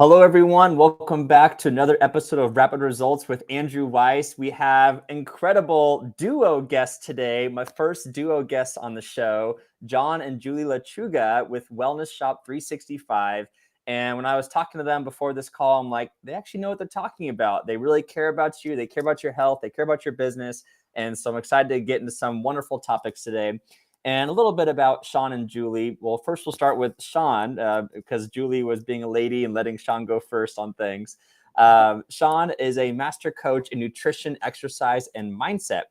Hello, everyone. Welcome back to another episode of Rapid Results with Andrew Weiss. We have incredible duo guests today. My first duo guest on the show, Shawn and Juli Lechuga with Wellness Shop 365. And when I was talking to them before this call, I'm like, they actually know what they're talking about. They really care about you. They care about your health. They care about your business. And so I'm excited to get into some wonderful topics today. And a little bit about Shawn and Juli. Well, first we'll start with Shawn because Juli was being a lady and letting Shawn go first on things. Shawn is a master coach in nutrition, exercise, and mindset.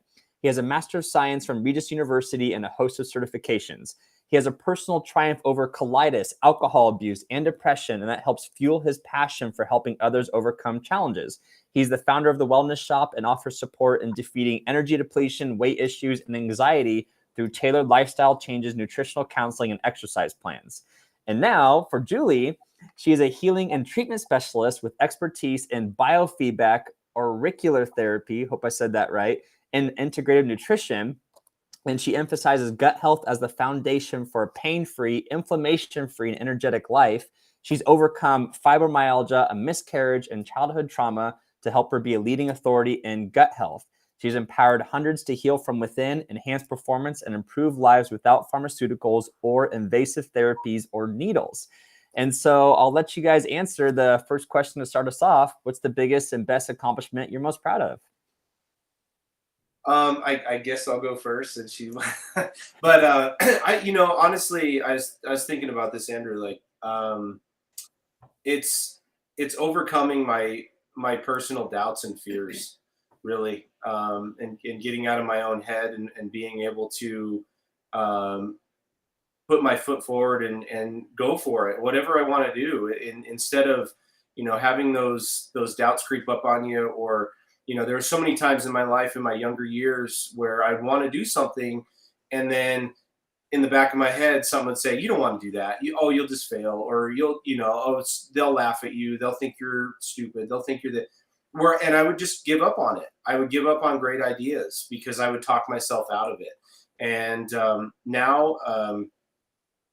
He has a Master of Science from Regis University and a host of certifications. He has a personal triumph over colitis, alcohol abuse, and depression, and that helps fuel his passion for helping others overcome challenges. He's the founder of the Wellness Shop and offers support in defeating energy depletion, weight issues, and anxiety through tailored lifestyle changes, nutritional counseling, and exercise plans. And now for Juli, she is a healing and treatment specialist with expertise in biofeedback, auricular therapy, hope I said that right, and integrative nutrition. And she emphasizes gut health as the foundation for a pain-free, inflammation-free, and energetic life. She's overcome fibromyalgia, a miscarriage, and childhood trauma to help her be a leading authority in gut health. She's empowered hundreds to heal from within, enhance performance, and improve lives without pharmaceuticals or invasive therapies or needles. And so I'll let you guys answer the first question to start us off. What's the biggest and best accomplishment you're most proud of? I guess I'll go first since you, but honestly, I was thinking about this, Andrew. It's overcoming my personal doubts and fears, really, and getting out of my own head and being able to put my foot forward and go for it, whatever I want to do, instead of having those doubts creep up on you. Or there were so many times in my life in my younger years where I'd want to do something, and then in the back of my head someone would say, you don't want to do that, you'll just fail, or they'll laugh at you, they'll think you're stupid, they'll think you're the and I would just give up on it. I would give up on great ideas because I would talk myself out of it. And now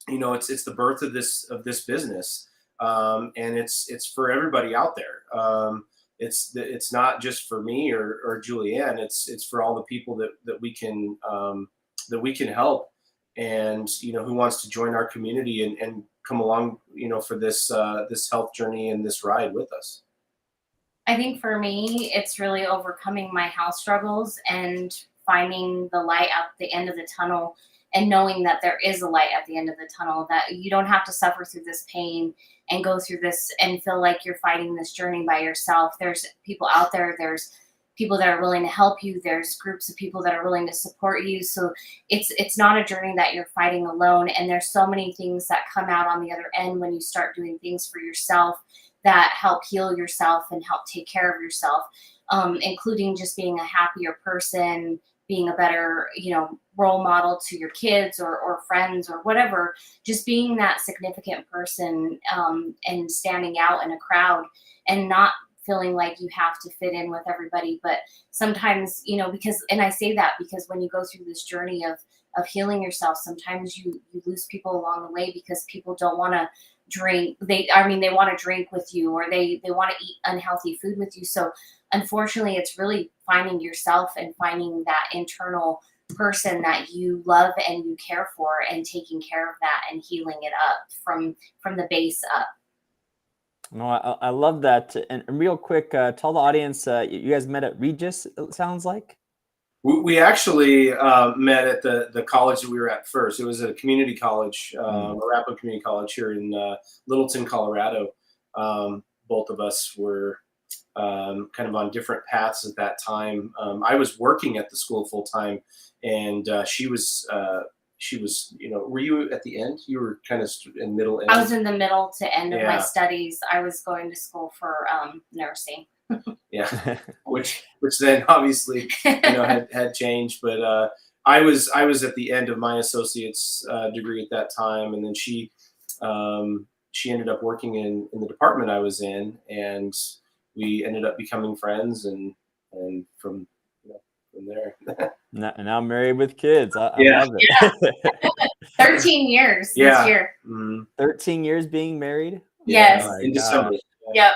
it's the birth of this business, and it's for everybody out there. It's not just for me or Julianne. It's for all the people that we can help, and who wants to join our community and come along for this health journey and this ride with us. I think for me, it's really overcoming my health struggles and finding the light at the end of the tunnel, and knowing that there is a light at the end of the tunnel, that you don't have to suffer through this pain and go through this and feel like you're fighting this journey by yourself. There's people out there. There's people that are willing to help you. There's groups of people that are willing to support you. So it's not a journey that you're fighting alone. And there's so many things that come out on the other end when you start doing things for yourself that help heal yourself and help take care of yourself, including just being a happier person, being a better, role model to your kids or friends or whatever, just being that significant person, and standing out in a crowd and not feeling like you have to fit in with everybody. But sometimes, and I say that because when you go through this journey of healing yourself, sometimes you lose people along the way because people don't want to drink. They want to drink with you, or they want to eat unhealthy food with you. So unfortunately, it's really finding yourself and finding that internal person that you love and you care for, and taking care of that and healing it up from the base up. No, I love that. And real quick, tell the audience, you guys met at Regis, it sounds like? We actually met at the college that we were at first. It was a community college, Arapahoe Community College here in Littleton, Colorado. Both of us were kind of on different paths at that time. I was working at the school full time, and she was, were you at the end? You were kind of in middle end. I was in the middle to end of my studies. I was going to school for nursing. Yeah, which then obviously had changed. But I was at the end of my associate's degree at that time, and then she ended up working in the department I was in, and we ended up becoming friends, and from there. Now married with kids. I love it. 13 years this year. 13 years being married? Yes. In December. Yep.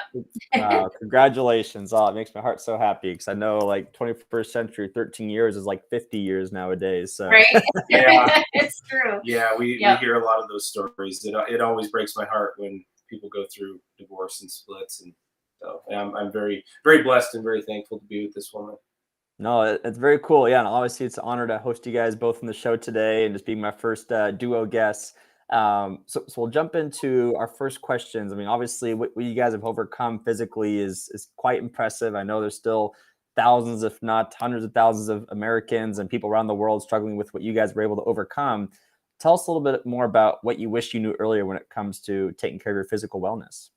Wow, congratulations. Oh, it makes my heart so happy because I know like 21st century, 13 years is like 50 years nowadays. So Right. Yeah. It's true. Yeah, we Yep. hear a lot of those stories. It always breaks my heart when people go through divorce and splits, and so I'm very very blessed and very thankful to be with this woman. no, it's very cool. Yeah, and obviously it's an honor to host you guys both on the show today and just being my first duo guest. So we'll jump into our first questions. I mean, obviously what you guys have overcome physically is quite impressive. I know there's still thousands, if not hundreds of thousands of Americans and people around the world struggling with what you guys were able to overcome. Tell us a little bit more about what you wish you knew earlier when it comes to taking care of your physical wellness.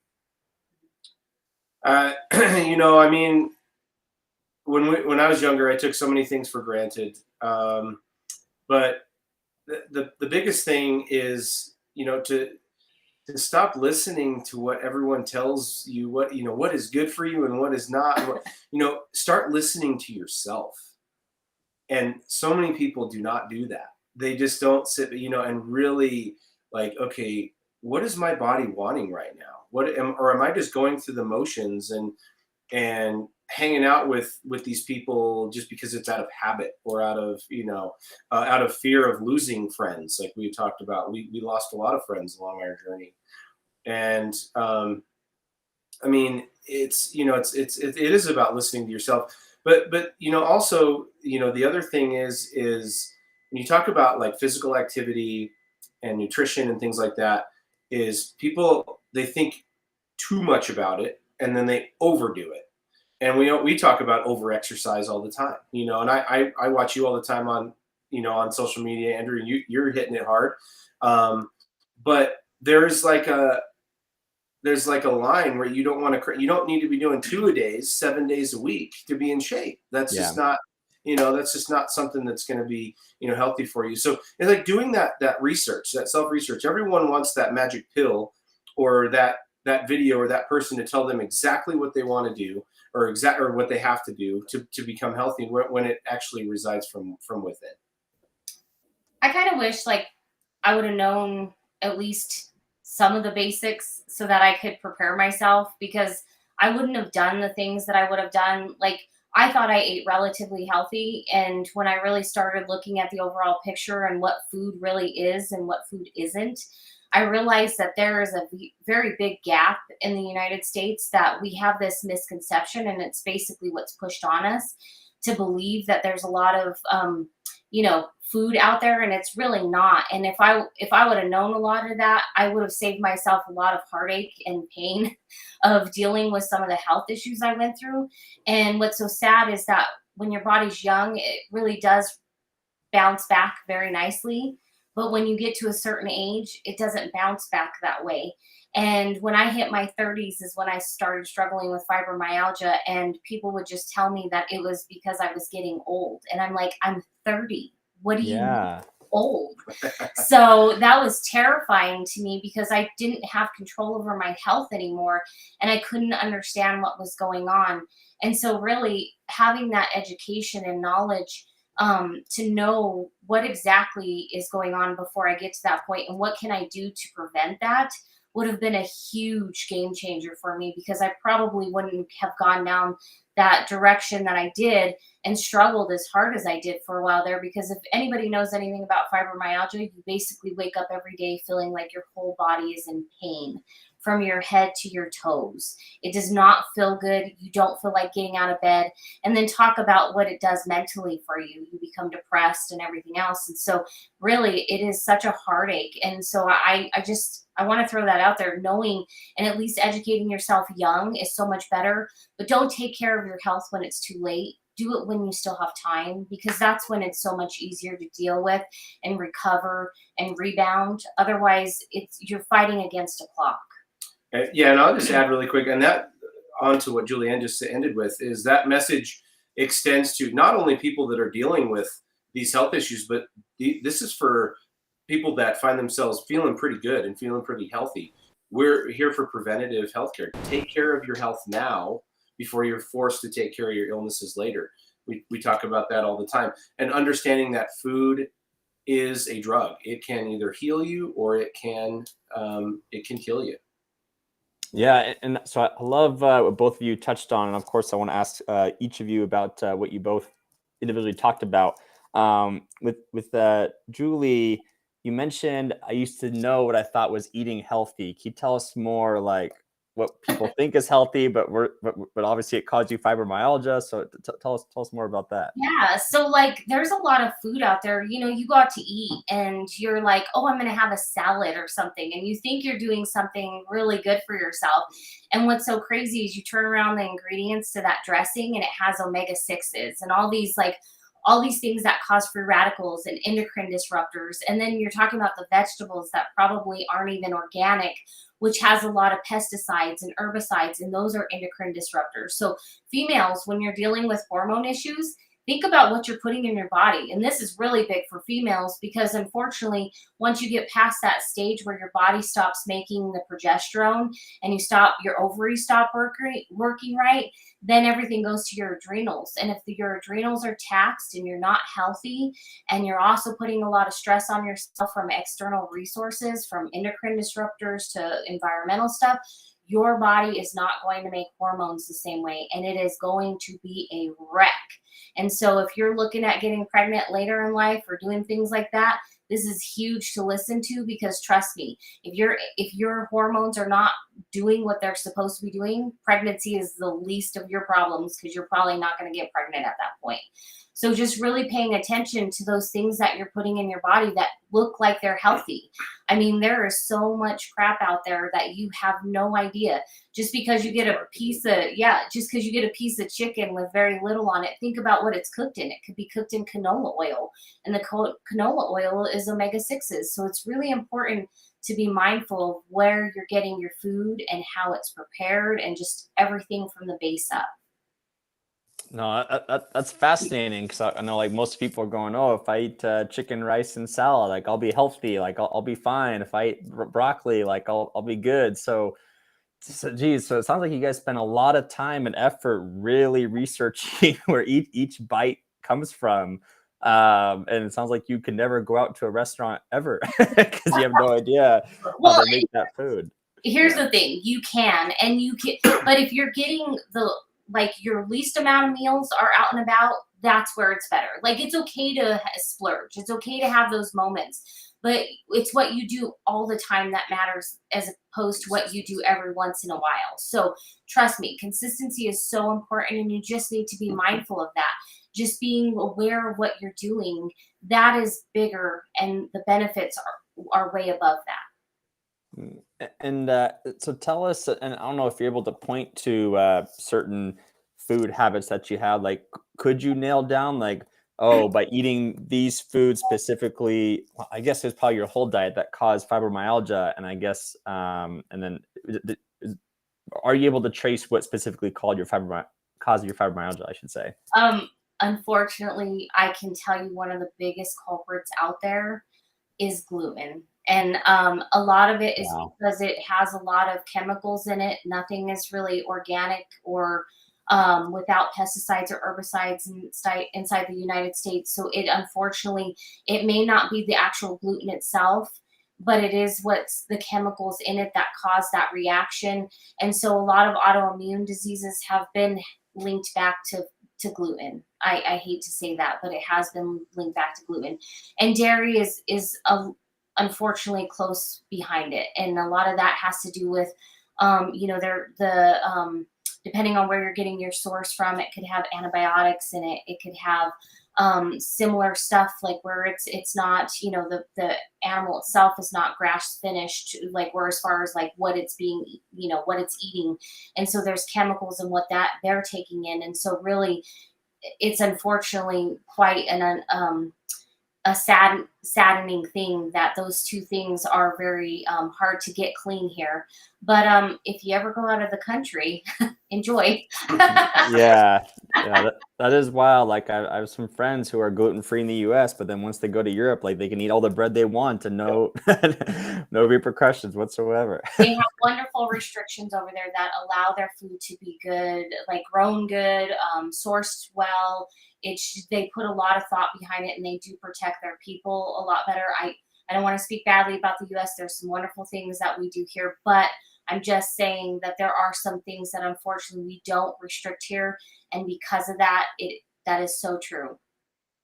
I mean, when I was younger, I took so many things for granted. But the biggest thing is, to stop listening to what everyone tells you, what is good for you and what is not. Start listening to yourself. And so many people do not do that. They just don't sit, and really like, okay, what is my body wanting right now? Or am I just going through the motions and hanging out with these people just because it's out of habit or out of fear of losing friends, like we talked about. We lost a lot of friends along our journey, and I mean, it is about listening to yourself. But also, the other thing is when you talk about like physical activity and nutrition and things like that, is people, they think too much about it and then they overdo it. And we talk about over exercise all the time, and I watch you all the time on social media, Andrew. You're hitting it hard. But there's like a line where you don't need to be doing 2 a days 7 days a week to be in shape. That's Yeah. just not, that's just not something that's going to be, healthy for you. So it's like doing that research, that self research. Everyone wants that magic pill or that video or that person to tell them exactly what they want to do or what they have to do to become healthy, when it actually resides from within. I kind of wish like I would have known at least some of the basics so that I could prepare myself, because I wouldn't have done the things that I would have done. Like, I thought I ate relatively healthy, and when I really started looking at the overall picture and what food really is and what food isn't, I realized that there is a very big gap in the United States, that we have this misconception, and it's basically what's pushed on us to believe that there's a lot of food out there, and it's really not. And if I would have known a lot of that, I would have saved myself a lot of heartache and pain of dealing with some of the health issues I went through. And what's so sad is that when your body's young, it really does bounce back very nicely. But when you get to a certain age, it doesn't bounce back that way. And when I hit my 30s is when I started struggling with fibromyalgia, and people would just tell me that it was because I was getting old. And I'm like, I'm 30. What do you mean Yeah. old? So that was terrifying to me, because I didn't have control over my health anymore, and I couldn't understand what was going on. And so really having that education and knowledge, to know what exactly is going on before I get to that point and what can I do to prevent that, would have been a huge game changer for me, because I probably wouldn't have gone down that direction that I did and struggled as hard as I did for a while there. Because if anybody knows anything about fibromyalgia, you basically wake up every day feeling like your whole body is in pain from your head to your toes. It does not feel good. You don't feel like getting out of bed. And then talk about what it does mentally for you. You become depressed and everything else. And so really it is such a heartache. And so I want to throw that out there. Knowing and at least educating yourself young is so much better. But don't take care of your health when it's too late. Do it when you still have time, because that's when it's so much easier to deal with and recover and rebound. Otherwise, you're fighting against a clock. Yeah, and I'll just add really quick, and that onto what Julianne just ended with, is that message extends to not only people that are dealing with these health issues, but this is for people that find themselves feeling pretty good and feeling pretty healthy. We're here for preventative healthcare. Take care of your health now before you're forced to take care of your illnesses later. We talk about that all the time, and understanding that food is a drug. It can either heal you or it can kill you. Yeah, and so I love what both of you touched on, and of course, I want to ask each of you about what you both individually talked about. With Julie, you mentioned I used to know what I thought was eating healthy. Can you tell us more, like what people think is healthy, but obviously it caused you fibromyalgia. So tell us more about that. Yeah, so like there's a lot of food out there. You go out to eat and you're like, "Oh, I'm going to have a salad or something." And you think you're doing something really good for yourself. And what's so crazy is you turn around the ingredients to that dressing and it has omega 6s and all these things that cause free radicals and endocrine disruptors. And then you're talking about the vegetables that probably aren't even organic, which has a lot of pesticides and herbicides, and those are endocrine disruptors. So females, when you're dealing with hormone issues, think about what you're putting in your body. And this is really big for females because unfortunately, once you get past that stage where your body stops making the progesterone and your ovaries stop working right, then everything goes to your adrenals. And if your adrenals are taxed and you're not healthy, and you're also putting a lot of stress on yourself from external resources, from endocrine disruptors to environmental stuff, your body is not going to make hormones the same way, and it is going to be a wreck. And so if you're looking at getting pregnant later in life or doing things like that, this is huge to listen to, because trust me, if your hormones are not doing what they're supposed to be doing, pregnancy is the least of your problems, because you're probably not going to get pregnant at that point. So just really paying attention to those things that you're putting in your body that look like they're healthy. I mean, there is so much crap out there that you have no idea. Just because you get a piece of chicken with very little on it, think about what it's cooked in. It could be cooked in canola oil, and the canola oil is omega 6s. So it's really important to be mindful of where you're getting your food and how it's prepared, and just everything from the base up. No, that's fascinating, because I know like most people are going, oh, if I eat chicken, rice, and salad, like I'll be healthy, like I'll be fine. If I eat broccoli, like I'll be good. Geez, so it sounds like you guys spend a lot of time and effort really researching where each bite comes from. And it sounds like you can never go out to a restaurant ever because you have no idea how Well, they make that food. here's the thing, you can, but if you're getting your least amount of meals are out and about, that's where it's better. Like, it's okay to splurge, it's okay to have those moments, but it's what you do all the time that matters, as opposed to what you do every once in a while. So trust me, consistency is so important, and you just need to be mindful of that. Just being aware of what you're doing, that is bigger, and the benefits are way above that. And so tell us, and I don't know if you're able to point to certain food habits that you had. Like, could you nail down, like, oh, by eating these foods specifically, well, I guess it's probably your whole diet that caused fibromyalgia, and I guess, and then are you able to trace what specifically caused your fibromyalgia, I should say? Unfortunately, I can tell you one of the biggest culprits out there is gluten. And a lot of it is Wow. because it has a lot of chemicals in it. Nothing is really organic or without pesticides or herbicides inside the United States. So unfortunately, it may not be the actual gluten itself, but it is what's the chemicals in it that cause that reaction. And so a lot of autoimmune diseases have been linked back to gluten. I hate to say that, but it has been linked back to gluten. And dairy is unfortunately close behind it. And a lot of that has to do with, depending on where you're getting your source from, it could have antibiotics in it. It could have similar stuff, like where it's not, the animal itself is not grass finished, like where as far as like what it's what it's eating. And so there's chemicals in what that they're taking in. And so really, it's unfortunately quite a saddening thing that those two things are very hard to get clean here. But if you ever go out of the country, enjoy. Yeah, yeah, that is wild. Like I have some friends who are gluten free in the U.S., but then once they go to Europe, like they can eat all the bread they want and no no repercussions whatsoever. They have wonderful restrictions over there that allow their food to be good, like grown good, sourced well. They put a lot of thought behind it, and they do protect their people a lot better. I don't want to speak badly about the U.S. There's some wonderful things that we do here, but I'm just saying that there are some things that unfortunately we don't restrict here. And because of that, that is so true.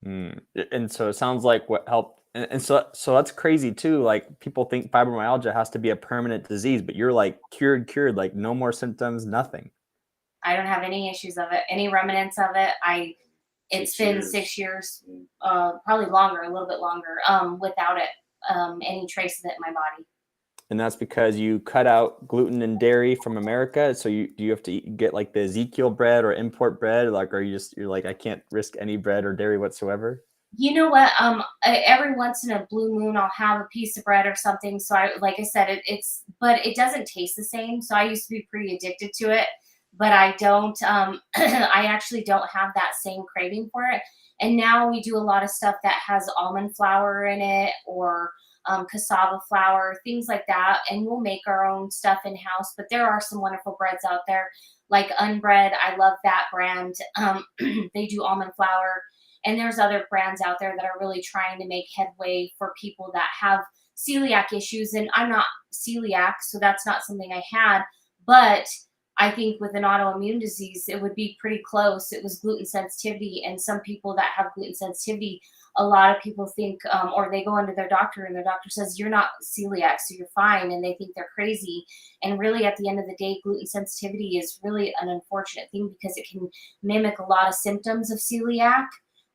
And so it sounds like what helped, and so that's crazy too. Like people think fibromyalgia has to be a permanent disease, but you're like cured, like no more symptoms, nothing. I don't have any issues of it, any remnants of it. It's been 6 years, probably longer, a little bit longer, without it, any trace of it in my body. And that's because you cut out gluten and dairy from America. So do you have to get like the Ezekiel bread or import bread? Like, or you're like, I can't risk any bread or dairy whatsoever? You know what? Every once in a blue moon, I'll have a piece of bread or something. So like I said, but it doesn't taste the same. So I used to be pretty addicted to it, but I don't, I actually don't have that same craving for it. And now we do a lot of stuff that has almond flour in it, or cassava flour, things like that. And we'll make our own stuff in house, but there are some wonderful breads out there like Unbread. I love that brand. They do almond flour. And there's other brands out there that are really trying to make headway for people that have celiac issues. And I'm not celiac, so that's not something I had. But I think with an autoimmune disease, it would be pretty close. It was gluten sensitivity. And some people that have gluten sensitivity, a lot of people think, or they go into their doctor and their doctor says, you're not celiac, so you're fine. And they think they're crazy. And really, at the end of the day, gluten sensitivity is really an unfortunate thing because it can mimic a lot of symptoms of celiac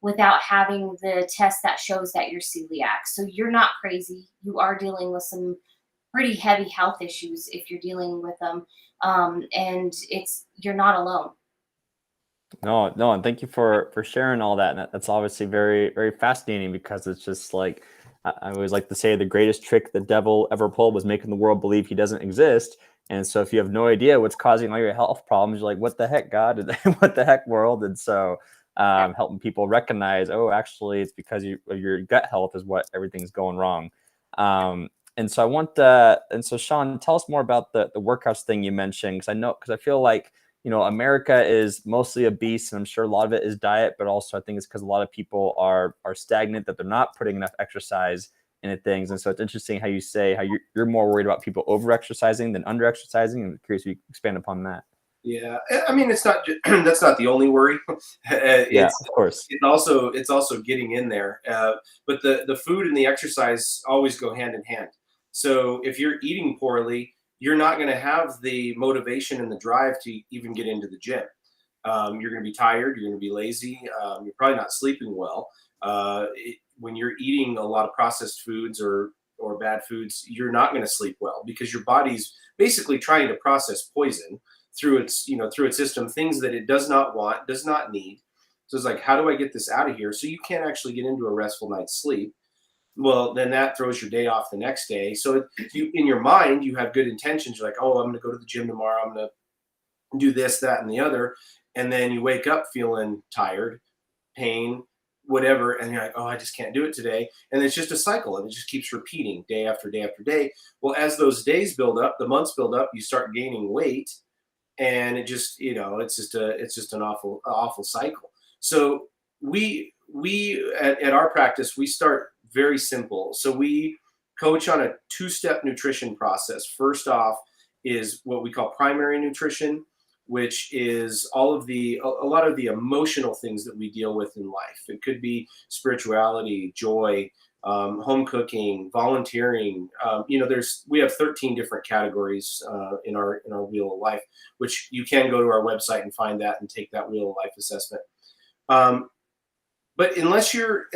without having the test that shows that you're celiac. So you're not crazy. You are dealing with some pretty heavy health issues if you're dealing with them. And you're not alone. No, and thank you for sharing all that. And that's obviously very, very fascinating because it's just like I always like to say the greatest trick the devil ever pulled was making the world believe he doesn't exist. And so if you have no idea what's causing all your health problems, you're like, what the heck, God? And what the heck, world? And so helping people recognize, oh, actually, it's because of your gut health is what everything's going wrong. And so and so Shawn, tell us more about the workouts thing you mentioned, because I feel like, America is mostly obese, and I'm sure a lot of it is diet, but also I think it's because a lot of people are stagnant, that they're not putting enough exercise into things. And so it's interesting how you say how you're more worried about people over exercising than under exercising. I'm curious if you expand upon that. Yeah, I mean, it's not that's not the only worry. Yeah, of course. It's also getting in there. But the food and the exercise always go hand in hand. So if you're eating poorly, you're not going to have the motivation and the drive to even get into the gym. You're going to be tired. You're going to be lazy. You're probably not sleeping well. When you're eating a lot of processed foods or bad foods, you're not going to sleep well because your body's basically trying to process poison through its system, things that it does not want, does not need. So it's like, how do I get this out of here? So you can't actually get into a restful night's sleep. Well, then that throws your day off the next day. So in your mind, you have good intentions. You're like, oh, I'm going to go to the gym tomorrow. I'm going to do this, that, and the other. And then you wake up feeling tired, pain, whatever. And you're like, oh, I just can't do it today. And it's just a cycle. And it just keeps repeating day after day after day. Well, as those days build up, the months build up, you start gaining weight. And it just, it's just an awful cycle. So we at our practice, we start very simple. So we coach on a 2-step nutrition process. First off is what we call primary nutrition, which is a lot of the emotional things that we deal with in life. It could be spirituality, joy, home cooking, volunteering. We have 13 different categories in our Wheel of Life, which you can go to our website and find that and take that Wheel of Life assessment. But unless you're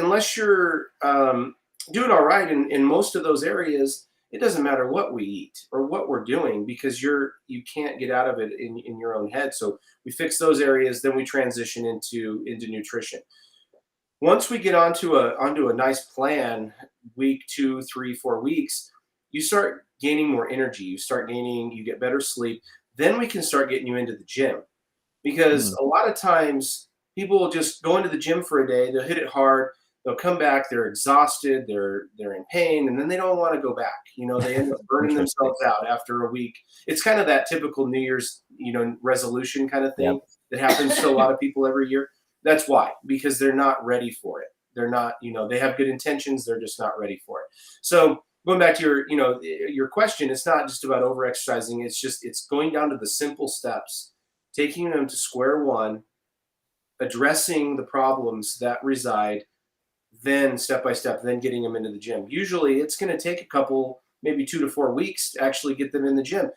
doing all right in most of those areas, it doesn't matter what we eat or what we're doing because you can't get out of it in your own head. So we fix those areas, then we transition into nutrition. Once we get onto a nice plan, week 2, 3, 4 weeks, you start gaining more energy. You get better sleep. Then we can start getting you into the gym, because a lot of times people will just go into the gym for a day. They'll hit it hard. They'll come back. They're exhausted. They're in pain, and then they don't want to go back. They end up burning themselves out after a week. It's kind of that typical New Year's resolution kind of thing that happens to a lot of people every year. That's why, because they're not ready for it. They're not, they have good intentions. They're just not ready for it. So going back to your question, it's not just about over exercising. It's going down to the simple steps, taking them to square one, addressing the problems that reside, then step by step, then getting them into the gym. Usually it's going to take a couple, maybe 2 to 4 weeks to actually get them in the gym.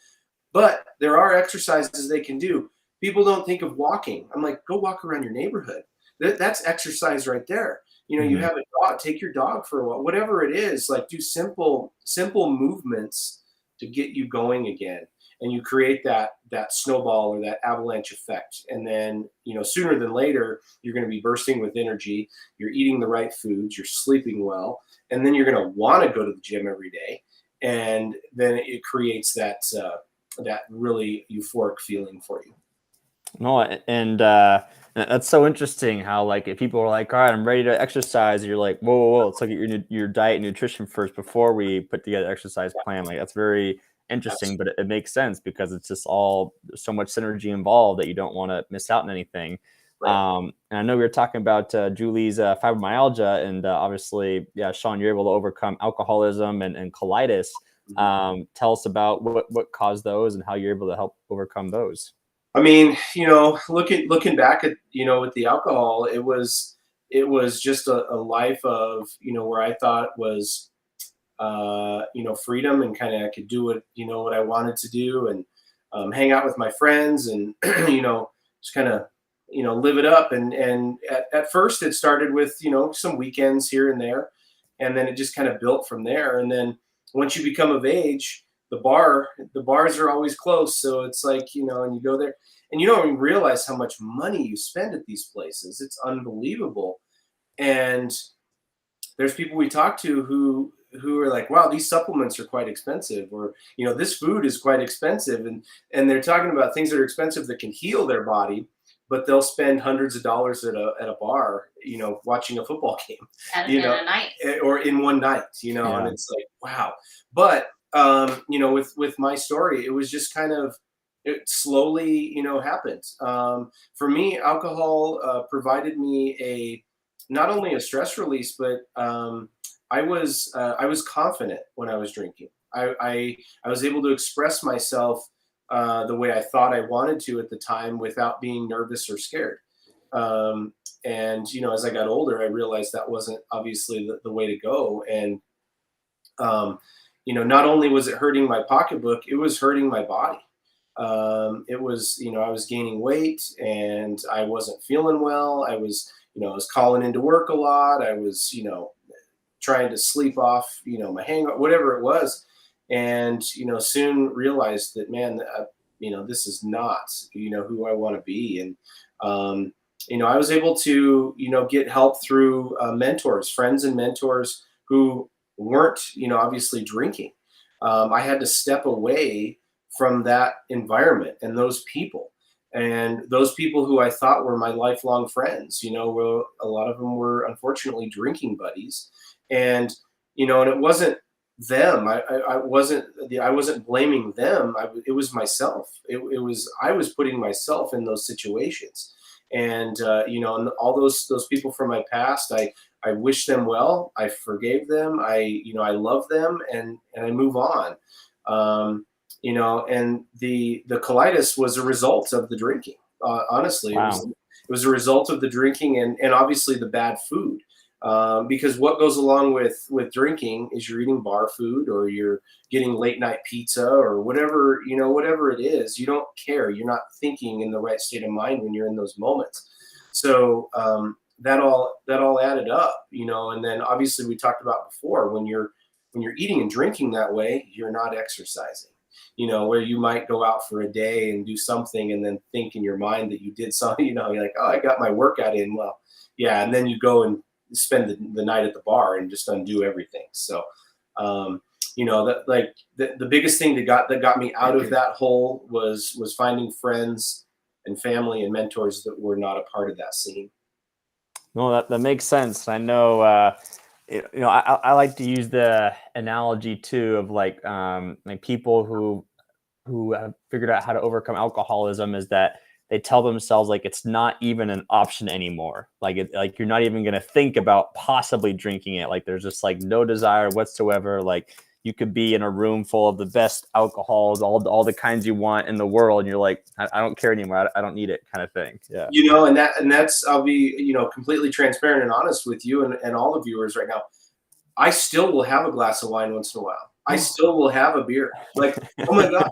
But there are exercises they can do. People don't think of walking. I'm like, go walk around your neighborhood. That's exercise right there. You have a dog, take your dog for a while, whatever it is, like do simple movements to get you going again. And you create that snowball or that avalanche effect. And then, sooner than later, you're going to be bursting with energy. You're eating the right foods. You're sleeping well. And then you're going to want to go to the gym every day. And then it creates that really euphoric feeling for you. No, and that's so interesting how, like, if people are like, all right, I'm ready to exercise, you're like, whoa, let's look at your diet and nutrition first before we put together an exercise plan. Like, that's very interesting, but it makes sense because it's just all so much synergy involved that you don't want to miss out on anything. Right. And I know we were talking about Juli's fibromyalgia, and obviously, yeah, Shawn, you're able to overcome alcoholism and colitis. Tell us about what caused those and how you're able to help overcome those. I mean, looking back at, with the alcohol, it was just a life of, where I thought was, freedom, and kind of I could do what I wanted to do, and hang out with my friends, and, just kind of, live it up. And at first it started with, some weekends here and there. And then it just kind of built from there. And then once you become of age, the bars are always close. So it's like, and you go there and you don't even realize how much money you spend at these places. It's unbelievable. And there's people we talk to who are like, wow, these supplements are quite expensive, or, this food is quite expensive. And they're talking about things that are expensive that can heal their body, but they'll spend hundreds of dollars at a bar, watching a football game, in a night. or in one night, Yeah. And it's like, wow. But, with my story, it was just kind of, it slowly, happened. For me, alcohol provided me not only a stress release, but I was confident when I was drinking. I was able to express myself the way I thought I wanted to at the time without being nervous or scared. And, as I got older, I realized that wasn't obviously the way to go. And, not only was it hurting my pocketbook, it was hurting my body. It was, I was gaining weight and I wasn't feeling well. I was calling into work a lot. I was, trying to sleep off, my hangover, whatever it was. And, soon realized that, man, this is not, who I want to be. And, I was able to, get help through friends and mentors who weren't, obviously drinking. I had to step away from that environment and those people. And those people who I thought were my lifelong friends, a lot of them were unfortunately drinking buddies. And, and it wasn't them. I wasn't blaming them. It was myself. I was putting myself in those situations. And, and all those people from my past, I wish them well. I forgave them. I love them, and I move on. And the colitis was a result of the drinking. Honestly, Wow. It was a result of the drinking and obviously the bad food. Because what goes along with drinking is you're eating bar food, or you're getting late night pizza, or whatever it is. You don't care. You're not thinking in the right state of mind when you're in those moments. So that all added up, and then obviously we talked about before, when you're eating and drinking that way, you're not exercising. Where you might go out for a day and do something and then think in your mind that you did something, you're like, oh, I got my workout in. Well, yeah. And then you go and spend the night at the bar and just undo everything. So, that, like, the biggest thing that got me out of that hole was finding friends and family and mentors that were not a part of that scene. No, that makes sense. I know, I like to use the analogy too of like people who have figured out how to overcome alcoholism is that they tell themselves like it's not even an option anymore. Like like you're not even going to think about possibly drinking it. Like there's just like no desire whatsoever. Like you could be in a room full of the best alcohols, all the kinds you want in the world, and you're like, I don't care anymore. I don't need it, kind of thing. Yeah. That's, I'll be, completely transparent and honest with you and all the viewers right now. I still will have a glass of wine once in a while. I still will have a beer. Like, oh my God.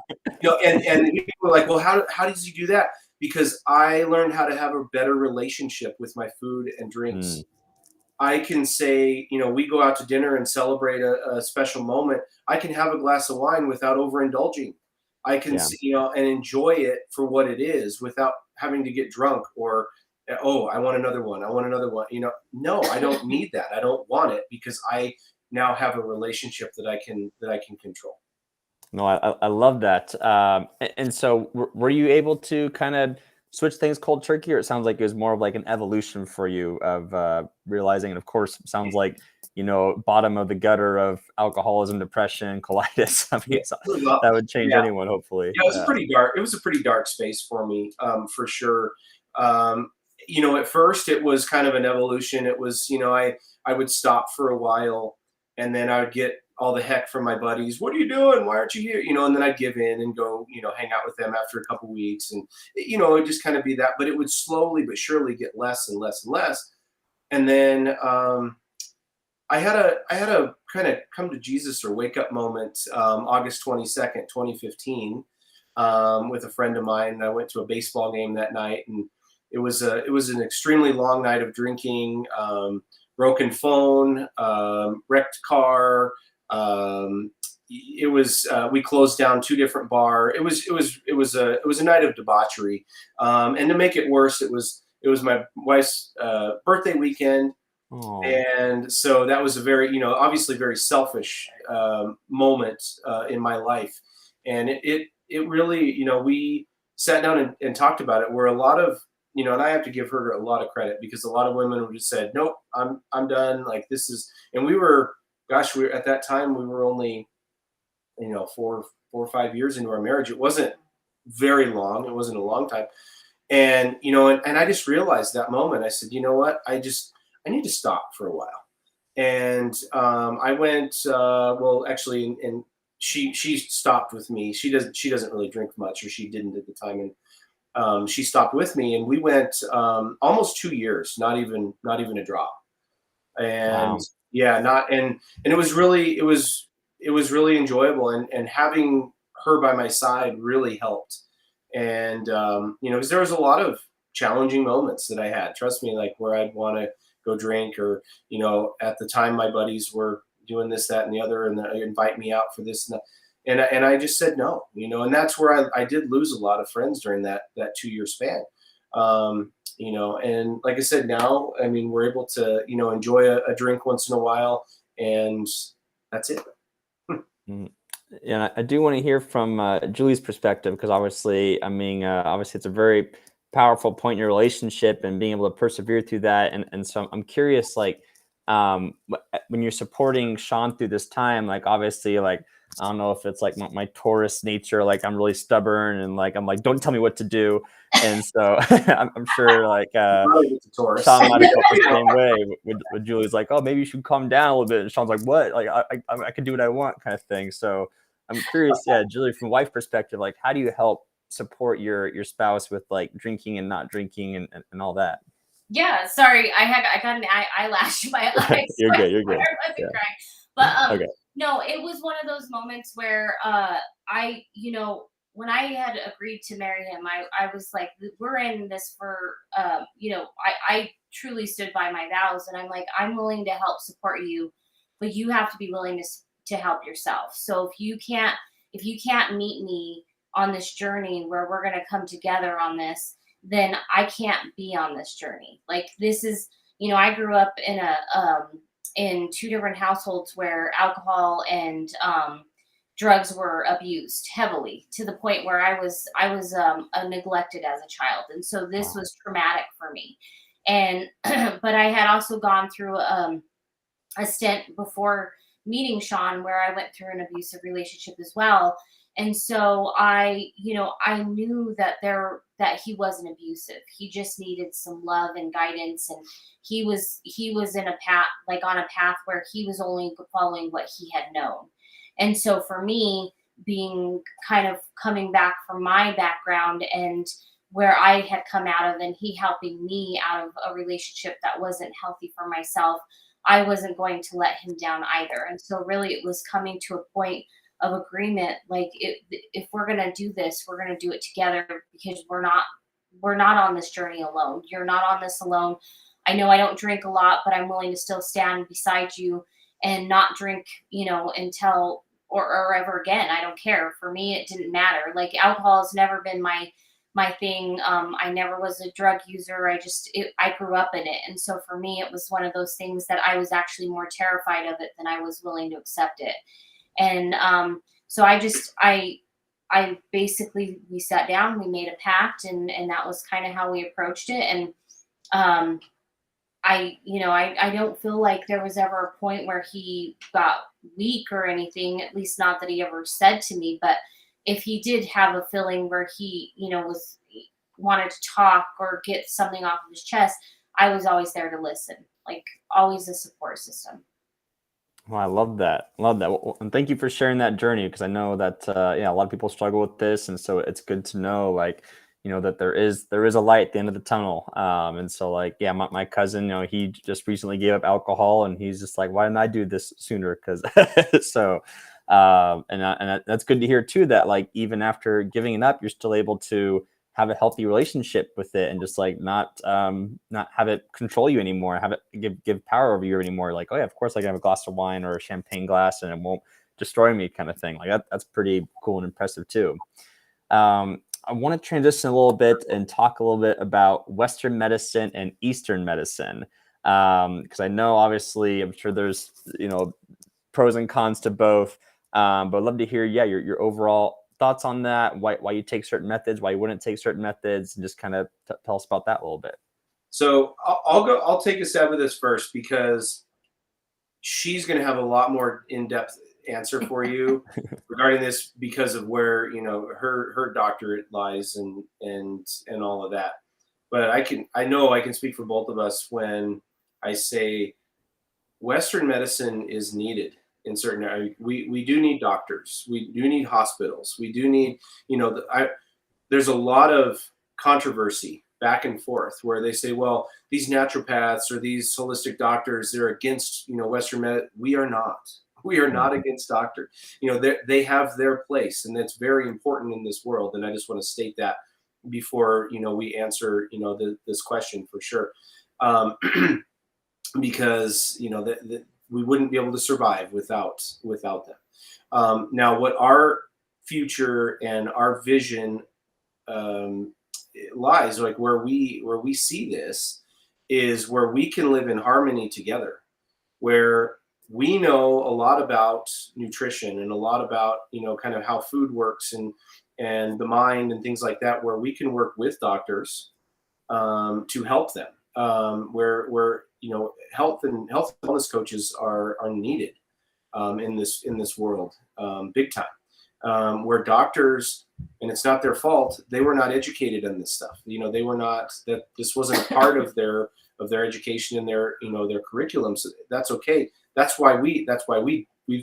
And people are like, well, how does he do that? Because I learned how to have a better relationship with my food and drinks. I can say, we go out to dinner and celebrate a special moment. I can have a glass of wine without overindulging. I can, and enjoy it for what it is without having to get drunk or, oh, I want another one. I want another one. No, I don't need that. I don't want it because I now have a relationship that I can control. No, I love that. And so were you able to kind of switch things cold turkey, or it sounds like it was more of like an evolution for you of realizing, and of course, it sounds like, bottom of the gutter of alcoholism, depression, colitis. I mean, that would change anyone, hopefully. Yeah, it was pretty dark. It was a pretty dark space for me, for sure. At first it was kind of an evolution. It was, I would stop for a while and then I would get all the heck from my buddies. What are you doing? Why aren't you here? And then I'd give in and go, hang out with them after a couple weeks. And, it'd just kind of be that, but it would slowly but surely get less and less and less. And then I had a kind of come to Jesus or wake up moment, August 22nd, 2015, with a friend of mine. And I went to a baseball game that night, and it was an extremely long night of drinking, broken phone, wrecked car. We closed down 2 different bars. It was a night of debauchery. And to make it worse, it was my wife's birthday weekend. Aww. And so that was a very, obviously very selfish moment in my life. And it really, we sat down and talked about it, where a lot of, and I have to give her a lot of credit, because a lot of women would have said, nope, I'm done. Like, this is, and we were at that time, we were only, 4 or 5 years into our marriage. It wasn't very long. It wasn't a long time. And, and I just realized that moment, I said, you know what, I need to stop for a while. And I went, actually, and she stopped with me. She doesn't really drink much, or she didn't at the time. And she stopped with me, and we went almost 2 years, not even a drop. And wow. and it was really enjoyable, and having her by my side really helped. And because there was a lot of challenging moments that I had, trust me, like where I'd want to go drink, or at the time my buddies were doing this, that, and the other, and they invite me out for this and that. And I just said no, and that's where I did lose a lot of friends during that 2-year span. And like I said, now, I mean, we're able to, enjoy a drink once in a while, and that's it. And I do want to hear from Juli's perspective, because obviously, obviously it's a very powerful point in your relationship and being able to persevere through that. And so I'm curious, like, when you're supporting Shawn through this time, like, obviously, like, I don't know if it's like my Taurus nature, like I'm really stubborn and like, I'm like, don't tell me what to do. And so I'm sure like Shawn might have felt the same way with Juli's like, oh, maybe you should calm down a little bit. And Shawn's like, what? Like, I can do what I want, kind of thing. So I'm curious, Julie, from a wife perspective, like, how do you help support your spouse with like drinking and not drinking and all that? Yeah, sorry, I got an eyelash in my eye. You're good. I wasn't crying. But Okay. no, it was one of those moments where I, when I had agreed to marry him, I was like, we're in this for, I truly stood by my vows, and I'm like, I'm willing to help support you, but you have to be willing to help yourself. So if you can't meet me on this journey where we're going to come together on this, then I can't be on this journey. Like, this is, I grew up in 2 different households where alcohol and drugs were abused heavily, to the point where I was neglected as a child. And so this was traumatic for me. And, but I had also gone through a stint before meeting Shawn where I went through an abusive relationship as well. And so I knew that he wasn't abusive. He just needed some love and guidance. And he was in a path, like on a path where he was only following what he had known. And so for me, being kind of coming back from my background and where I had come out of, and he helping me out of a relationship that wasn't healthy for myself, I wasn't going to let him down either. And so really it was coming to a point of agreement, like if we're going to do this, we're going to do it together, because we're not on this journey alone. You're not on this alone. I know I don't drink a lot, but I'm willing to still stand beside you and not drink, until or ever again. I don't care. For me, it didn't matter. Like, alcohol has never been my thing. I never was a drug user. I grew up in it. And so for me, it was one of those things that I was actually more terrified of it than I was willing to accept it. And so I basically, we sat down, we made a pact, and that was kind of how we approached it. And I don't feel like there was ever a point where he got weak or anything, at least not that he ever said to me. But if he did have a feeling where he, wanted to talk or get something off of his chest, I was always there to listen, like always a support system. Well, I love that. Love that. Well, and thank you for sharing that journey, because I know that a lot of people struggle with this, and so it's good to know, like, that there is a light at the end of the tunnel. And so, like, yeah, my cousin, he just recently gave up alcohol, and he's just like, why didn't I do this sooner? Because so, that's good to hear too, that like even after giving it up, you're still able to have a healthy relationship with it, and just like not have it control you anymore, have it give power over you anymore. Like, oh yeah, of course I can have a glass of wine or a champagne glass and it won't destroy me, kind of thing. Like that's pretty cool and impressive too. I want to transition a little bit and talk a little bit about Western medicine and Eastern medicine, because I know, obviously, I'm sure there's pros and cons to both, but I'd love to hear your overall thoughts on that, why you take certain methods, why you wouldn't take certain methods, and just kind of tell us about that a little bit. So I'll take a stab at this first, because she's going to have a lot more in-depth answer for you regarding this, because of where her doctorate lies and all of that. But I know I can speak for both of us when I say Western medicine is needed in certain areas. We do need doctors, we do need hospitals, we do need there's a lot of controversy back and forth where they say, well, these naturopaths or these holistic doctors, they're against Western medicine. We are not against doctors. They have their place, and that's very important in this world. And I just want to state that before we answer this question for sure, because we wouldn't be able to survive without them. Now, what our future and our vision lies, like where we see this, is where we can live in harmony together, where we know a lot about nutrition and a lot about kind of how food works and the mind and things like that, where we can work with doctors to help them, where health and wellness coaches are needed in this world, big time, where doctors, and it's not their fault, they were not educated in this stuff. They were not, that this wasn't a part of their education and their their curriculum. So that's okay. That's why we've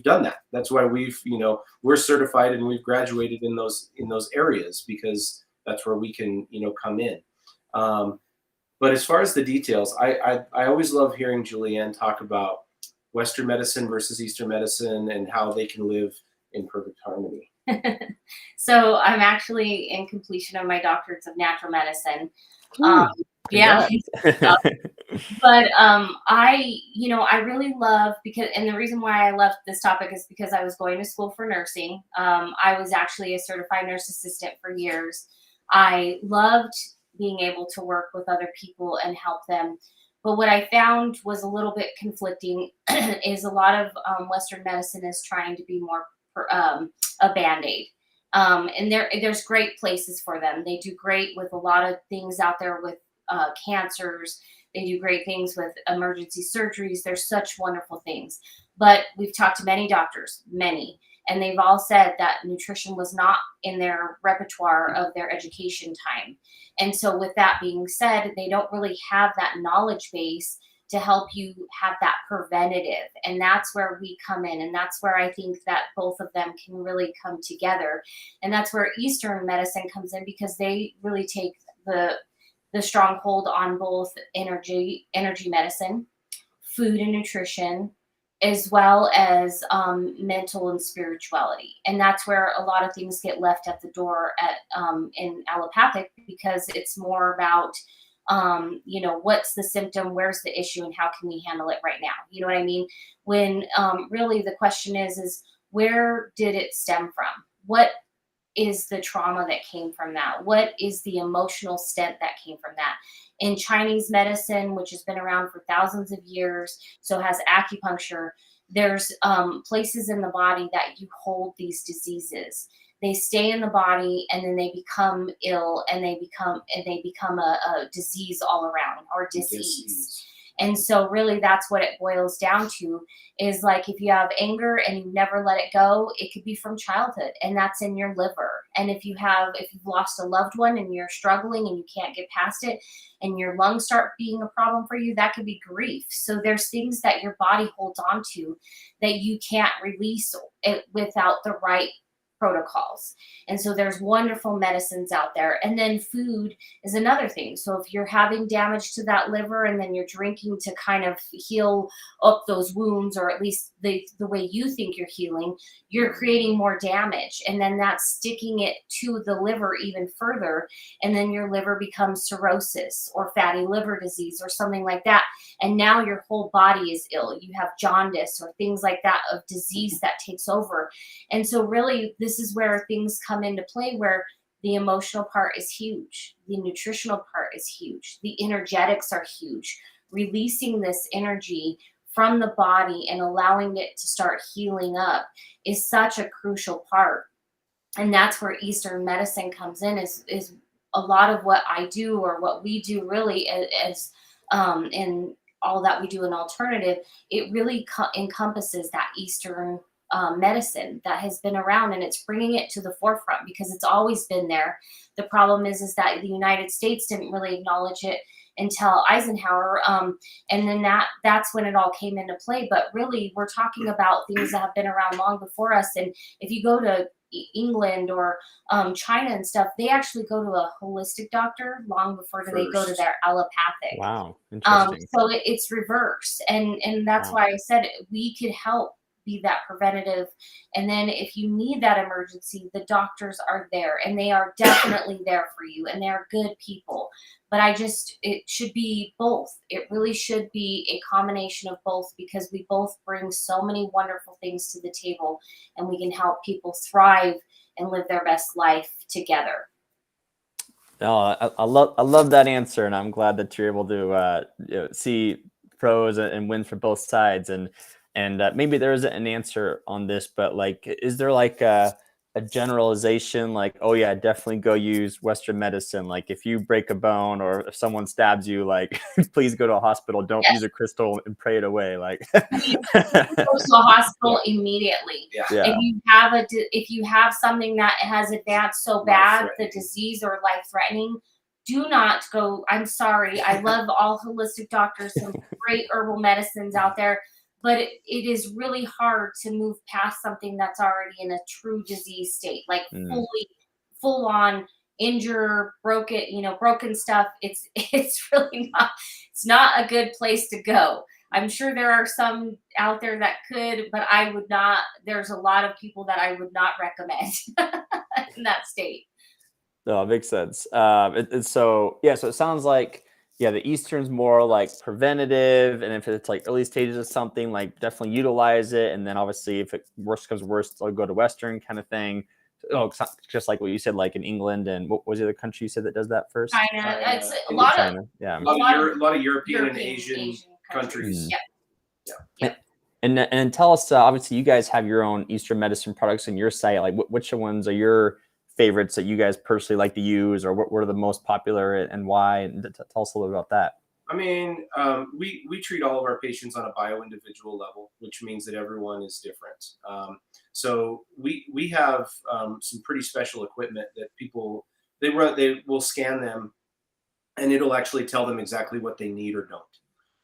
done that. That's why we're certified and we've graduated in those areas, because that's where we can come in. But as far as the details, I always love hearing Julianne talk about Western medicine versus Eastern medicine and how they can live in perfect harmony. So I'm actually in completion of my doctorates of natural medicine. Yeah. But I really love, and the reason why I left this topic is because I was going to school for nursing. I was actually a certified nurse assistant for years. I loved being able to work with other people and help them. But what I found was a little bit conflicting is a lot of Western medicine is trying to be more a Band-Aid. And there's great places for them. They do great with a lot of things out there with cancers. They do great things with emergency surgeries. There's such wonderful things. But we've talked to many doctors, and they've all said that nutrition was not in their repertoire of their education time. And so with that being said, they don't really have that knowledge base to help you have that preventative. And that's where we come in. And that's where I think that both of them can really come together. And that's where Eastern medicine comes in, because they really take the stronghold on both energy medicine, food and nutrition, as well as mental and spirituality. And that's where a lot of things get left at the door in allopathic, because it's more about, what's the symptom, where's the issue, and how can we handle it right now? You know what I mean? When really the question is where did it stem from? What is the trauma that came from that? What is the emotional stent that came from that? In Chinese medicine, which has been around for thousands of years, so has acupuncture, there's places in the body that you hold these diseases. They stay in the body, and then they become ill, and they become a disease all around, or disease. And so really that's what it boils down to, is like, if you have anger and you never let it go, it could be from childhood, and that's in your liver. And if you've lost a loved one and you're struggling and you can't get past it, and your lungs start being a problem for you, that could be grief. So there's things that your body holds on to that you can't release it without the right protocols. And so there's wonderful medicines out there. And then food is another thing. So if you're having damage to that liver, and then you're drinking to kind of heal up those wounds, or at least the way you think you're healing, you're creating more damage. And then that's sticking it to the liver even further. And then your liver becomes cirrhosis or fatty liver disease or something like that. And now your whole body is ill. You have jaundice or things like that, of disease that takes over. And so really, this is where things come into play, where the emotional part is huge. The nutritional part is huge. The energetics are huge. Releasing this energy from the body and allowing it to start healing up is such a crucial part. And that's where Eastern medicine comes in, is a lot of what I do, or what we do really, as in all that we do in alternative. It really encompasses that Eastern medicine that has been around, and it's bringing it to the forefront, because it's always been there. The problem is that the United States didn't really acknowledge it until Eisenhower, and then that's when it all came into play. But really, we're talking about things that have been around long before us. And if you go to England or China and stuff, they actually go to a holistic doctor long before they go to their allopathic. Wow, interesting. So it's reverse, and that's why I said we could help be that preventative. And then if you need that emergency, the doctors are there, and they are definitely there for you, and they're good people. But it should be both. It really should be a combination of both, because we both bring so many wonderful things to the table, and we can help people thrive and live their best life together. Oh, I love that answer, and I'm glad that you're able to see pros and wins for both sides. And maybe there isn't an answer on this, but like, is there like a generalization, like, oh yeah, definitely go use Western medicine? Like, if you break a bone, or if someone stabs you, like, please go to a hospital. Don't use a crystal and pray it away. Like, go to a hospital immediately. Yeah. If you have something that has advanced so bad, the disease, or life-threatening, do not go. I'm sorry. I love all holistic doctors, some great herbal medicines out there. But it is really hard to move past something that's already in a true disease state, like full on injure, broken stuff. It's really not a good place to go. I'm sure there are some out there that could, but I would not. There's a lot of people that I would not recommend in that state. No, it makes sense. So it sounds like, the Eastern's more like preventative, and if it's like early stages of something, like definitely utilize it. And then obviously, if it worst comes worst, I'll go to Western kind of thing. Oh, just like what you said, like in England, and what was the other country you said that does that first? China. It's a lot of European and Asian countries. Yep. And tell us, obviously, you guys have your own Eastern medicine products on your site. Like, which ones are your favorites that you guys personally like to use, or what are the most popular and why? And tell us a little about that. I mean, we treat all of our patients on a bio-individual level, which means that everyone is different. So we have some pretty special equipment that they will scan them, and it'll actually tell them exactly what they need or don't.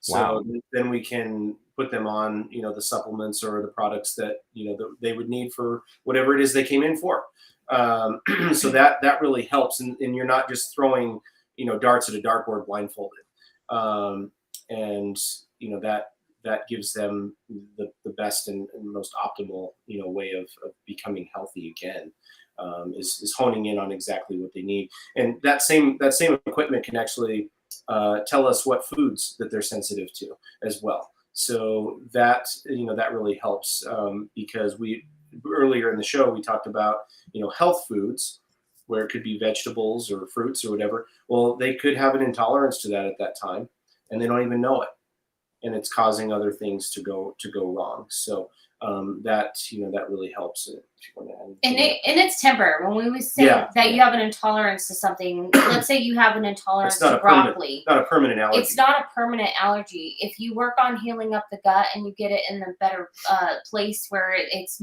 So Wow. then we can put them on, the supplements or the products that, that they would need for whatever it is they came in for. So that really helps. And you're not just throwing, darts at a dartboard blindfolded. And, that gives them the best and most optimal, way of becoming healthy again. Is honing in on exactly what they need, and that same equipment can actually tell us what foods that they're sensitive to as well. So that really helps, because we earlier in the show we talked about health foods where it could be vegetables or fruits or whatever. Well, they could have an intolerance to that at that time, and they don't even know it, and it's causing other things to go wrong. So that really helps. And it's temporary. When we would say Yeah, that yeah. you have an intolerance to something, let's say you have an intolerance It's not to a permanent, broccoli. not a permanent allergy. It's not a permanent allergy. If you work on healing up the gut and you get it in the better place where it's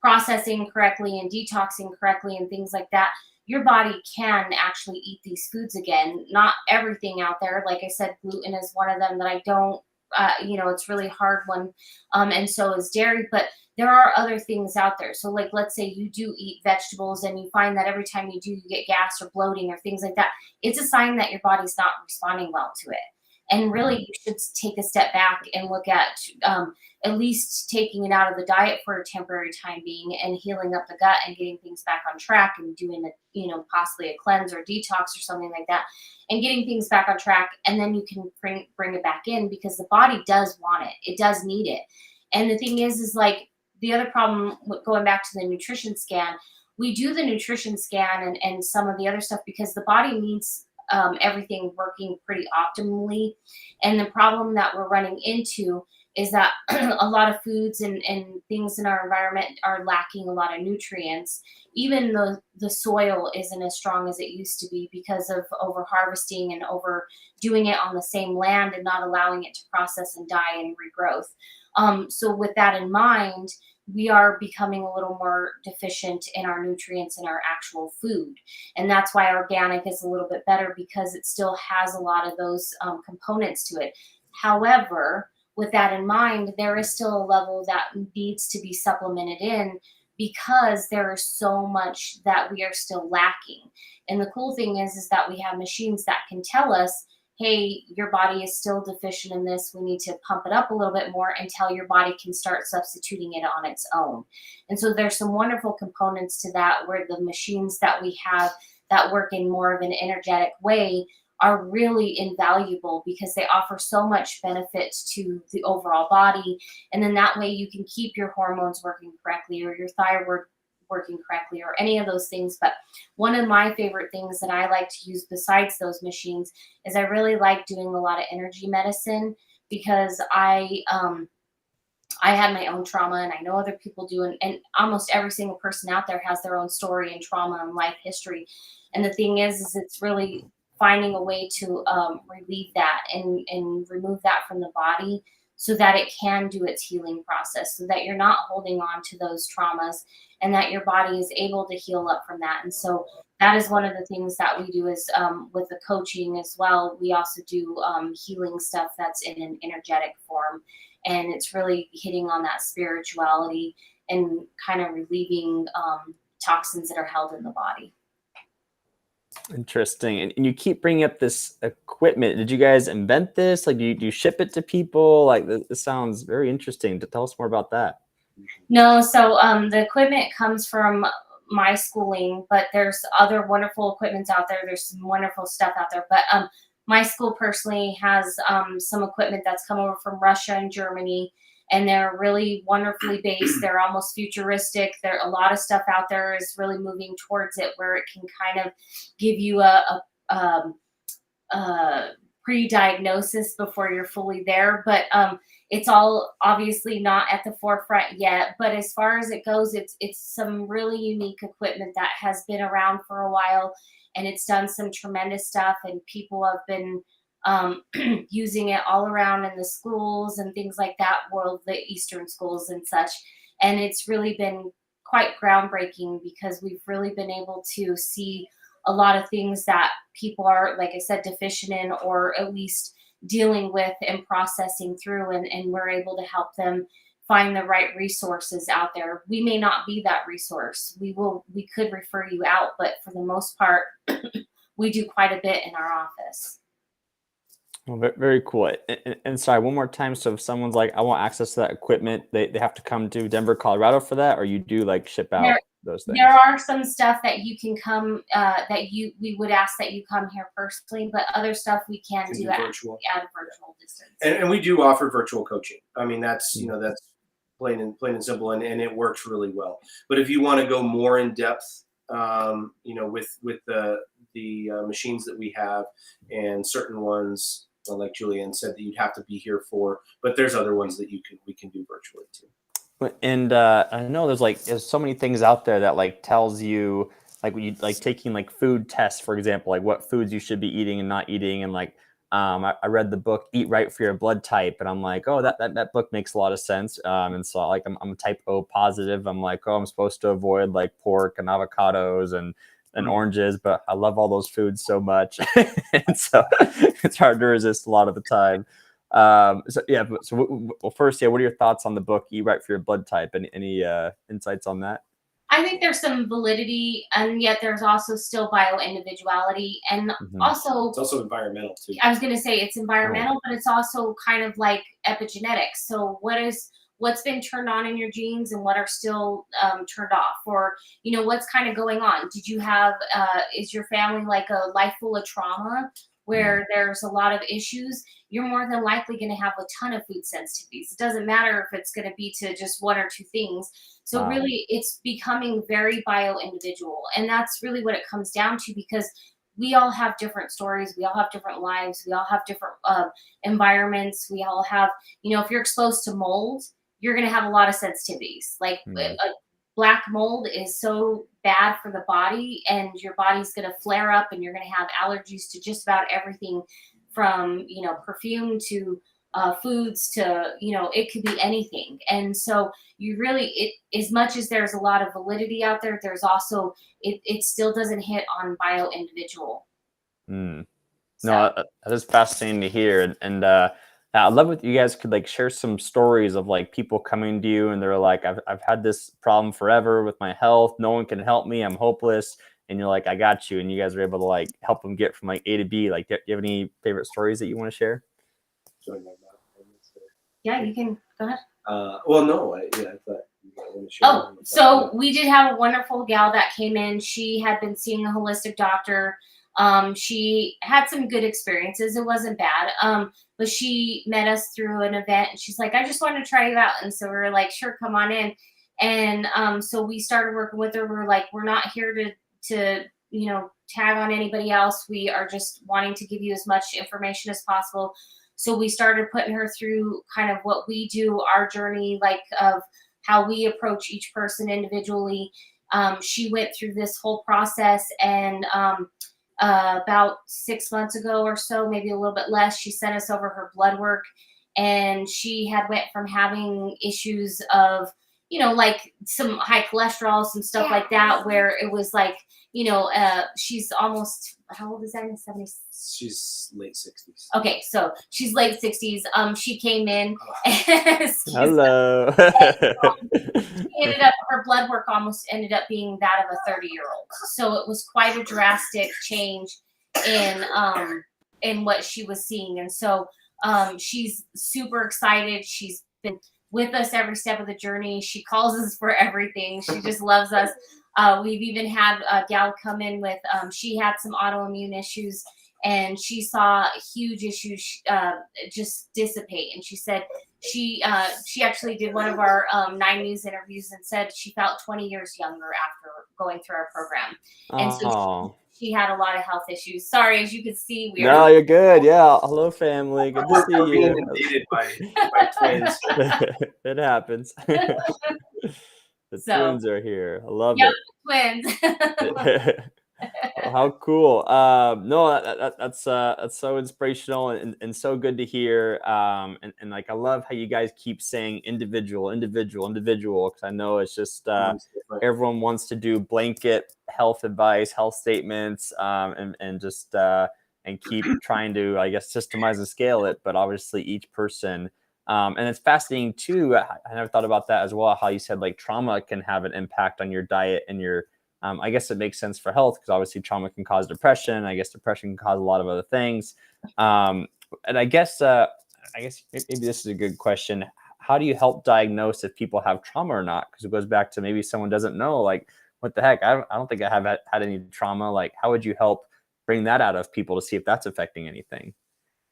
processing correctly and detoxing correctly and things like that, your body can actually eat these foods again. Not everything out there. Like I said, gluten is one of them that I don't. It's really hard one, and so is dairy. But there are other things out there. So, like, let's say you do eat vegetables and you find that every time you do, you get gas or bloating or things like that. It's a sign that your body's not responding well to it. And really, you should take a step back and look at least taking it out of the diet for a temporary time being and healing up the gut and getting things back on track and doing possibly a cleanse or detox or something like that and getting things back on track. And then you can bring it back in because the body does want it. It does need it. And the thing is like the other problem with going back to the nutrition scan, we do the nutrition scan and some of the other stuff because the body needs everything working pretty optimally. And the problem that we're running into is that a lot of foods and things in our environment are lacking a lot of nutrients. Even though the soil isn't as strong as it used to be because of over harvesting and over doing it on the same land and not allowing it to process and die and regrowth. So with that in mind, we are becoming a little more deficient in our nutrients in our actual food. And that's why organic is a little bit better because it still has a lot of those components to it. However, with that in mind, there is still a level that needs to be supplemented in because there is so much that we are still lacking. And the cool thing is that we have machines that can tell us, hey, your body is still deficient in this. We need to pump it up a little bit more until your body can start substituting it on its own. And so there's some wonderful components to that where the machines that we have that work in more of an energetic way are really invaluable because they offer so much benefit to the overall body. And then that way you can keep your hormones working correctly or your thyroid working correctly or any of those things. But one of my favorite things that I like to use besides those machines is I really like doing a lot of energy medicine because I had my own trauma and I know other people do. And almost every single person out there has their own story and trauma and life history. And the thing is it's really finding a way to relieve that and remove that from the body so that it can do its healing process, so that you're not holding on to those traumas and that your body is able to heal up from that. And so that is one of the things that we do is with the coaching as well. We also do healing stuff that's in an energetic form. And it's really hitting on that spirituality and kind of relieving toxins that are held in the body. Interesting. And you keep bringing up this equipment. Did you guys invent this? Like, do you ship it to people? Like, this sounds very interesting. To tell us more about that. No, so the equipment comes from my schooling, but there's other wonderful equipments out there. There's some wonderful stuff out there. But my school personally has some equipment that's come over from Russia and Germany, and they're really wonderfully based. They're almost futuristic. There a lot of stuff out there is really moving towards it, where it can kind of give you a pre-diagnosis before you're fully there. But it's all obviously not at the forefront yet. But as far as it goes, it's some really unique equipment that has been around for a while, and it's done some tremendous stuff, and people have been using it all around in the schools and things like that, the Eastern schools and such. And it's really been quite groundbreaking because we've really been able to see a lot of things that people are, like I said, deficient in, or at least dealing with and processing through, and we're able to help them find the right resources out there. We may not be that resource. We could refer you out, but for the most part, we do quite a bit in our office. Well, very cool. And sorry, one more time. So if someone's like, I want access to that equipment, they have to come to Denver, Colorado for that, or you do like ship out those things? There are some stuff that you can come, we would ask that you come here personally, but other stuff we can do at a virtual distance. And we do offer virtual coaching. I mean, that's, that's plain and simple, and it works really well. But if you want to go more in depth, with the machines that we have, and certain ones, like Julianne said, that you'd have to be here for, but there's other ones that we can do virtually too. And I know there's so many things out there that like tells you, like when you like taking like food tests, for example, like what foods you should be eating and not eating. And like I read the book Eat Right for Your Blood Type, and I'm like, oh, that book makes a lot of sense. And so like I'm type O positive. I'm like, oh, I'm supposed to avoid like pork and avocados and oranges, but I love all those foods so much. And so it's hard to resist a lot of the time. First, what are your thoughts on the book Eat Right for Your Blood Type? Any insights on that? I think there's some validity, and yet there's also still bio-individuality, and also it's also environmental too. I was going to say it's environmental, but it's also kind of like epigenetics. So what's been turned on in your genes and what are still turned off, or what's kind of going on? Did you have is your family like a life full of trauma where there's a lot of issues? You're more than likely going to have a ton of food sensitivities. It doesn't matter if it's going to be to just one or two things. So really, it's becoming very bio-individual. And that's really what it comes down to, because we all have different stories. We all have different lives. We all have different environments. We all have, if you're exposed to mold, you're going to have a lot of sensitivities. Like black mold is so bad for the body, and your body's going to flare up, and you're going to have allergies to just about everything from, perfume to foods to, it could be anything. And so you really, as much as there's a lot of validity out there, there's also, it still doesn't hit on bio-individual. No, that is fascinating to hear. And I love if you guys could like share some stories of like people coming to you and they're like, I've had this problem forever with my health. No one can help me. I'm hopeless. And you're like, I got you. And you guys are able to like help them get from like A to B. Like, do you have any favorite stories that you want to share? Yeah, you can go ahead. I thought you wanted to share. Oh, so we did have a wonderful gal that came in. She had been seeing a holistic doctor. She had some good experiences. It wasn't bad. But she met us through an event, and she's like, I just want to try you out. And so we were like, sure, come on in. And so we started working with her. We're like, we're not here to tag on anybody else. We are just wanting to give you as much information as possible. So we started putting her through kind of what we do, our journey, like of how we approach each person individually. She went through this whole process, and about 6 months ago or so, maybe a little bit less, she sent us over her blood work, and she had went from having issues of, like some high cholesterol, some stuff like that, where it was like, she's almost, how old is that, in 70s? She's late 60s. Okay, so she's late 60s. She came in. Hello. Her blood work almost ended up being that of a 30-year-old. So it was quite a drastic change in what she was seeing. And so she's super excited. She's been with us every step of the journey. She calls us for everything. She just loves us. We've even had a gal come in with, she had some autoimmune issues, and she saw huge issues just dissipate. And she said she actually did one of our 9 News interviews and said she felt 20 years younger after going through our program. And so she had a lot of health issues. Sorry, as you can see, No, you're good. Yeah. Hello, family. Good to see you. Being invaded by twins. It happens. The twins are here. I love it. Twins. How cool. No, that's so inspirational and so good to hear. And like, I love how you guys keep saying individual, because I know it's just everyone wants to do blanket health advice, health statements, and just and keep trying to, I guess, systemize and scale it. But obviously each person, and it's fascinating too. I never thought about that as well. How you said like trauma can have an impact on your diet and your, I guess it makes sense for health because obviously trauma can cause depression. I guess depression can cause a lot of other things. And I guess maybe this is a good question. How do you help diagnose if people have trauma or not? Because it goes back to maybe someone doesn't know, like, what the heck? I don't think I have had any trauma. Like, how would you help bring that out of people to see if that's affecting anything?